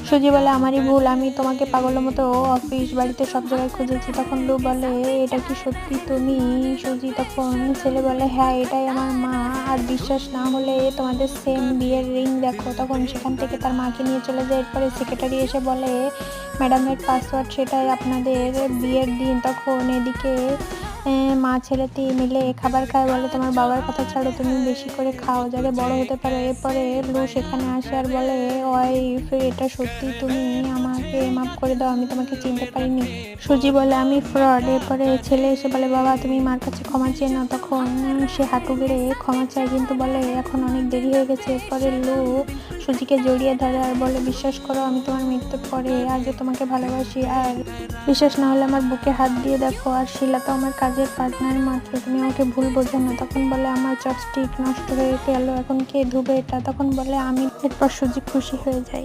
সুজি বলে আমারই ভুল, আমি তোমাকে পাগলের মতো অফিস বাড়িতে সব জায়গায় খুঁজেছি। তখন লু বলে এটা কি সত্যি তুমি? সুজি তখন ছেলে বলে হ্যাঁ এটাই আমার মা, আর বিশ্বাস না হলে তোমাদের সেম বিয়ের রিং দেখো। তখন সেখান থেকে তার মাকে নিয়ে চলে যায়। এরপরে সেক্রেটারি এসে বলে ম্যাডামের পাসওয়ার্ড, সেটাই আপনাদের বিয়ের দিন। তখন এদিকে মা ছেলেটি মিলে খাবার খায়, বলে তোমার বাবার কথা ছাড়ো, তুমি বেশি করে খাও যাতে বড় হতে পারো। এরপরে লু সেখানে আসে আর বলে ওয়াইফ এটা সত্যি, তুমি আমাকে মাফ করে দাও, আমি তোমাকে চিনতে পারিনি। সুজি বলে আমি ফ্রড। এরপরে ছেলে এসে বলে বাবা তুমি মার কাছে ক্ষমা চেয়ে নাও। তখন সে হাঁটু গেড়ে ক্ষমা চায়, কিন্তু বলে এখন অনেক দেরি হয়ে গেছে। এরপরে লু সুজিকে জড়িয়ে ধরে আর বলে বিশ্বাস করো আমি তোমার মৃত্যুর পরে আজও তোমাকে ভালোবাসি, আর বিশ্বাস না হলে আমার বুকে হাত দিয়ে দেখো। আর শিলা তো আমার কাজের পার্টনার মাত্র, তুমি আমাকে ভুল বোঝো না। তখন বলে আমার চপস্টিক নষ্ট হয়ে গেল, এখন কে ধুবে এটা? তখন বলে আমি। এরপর সুজি খুশি হয়ে যায়।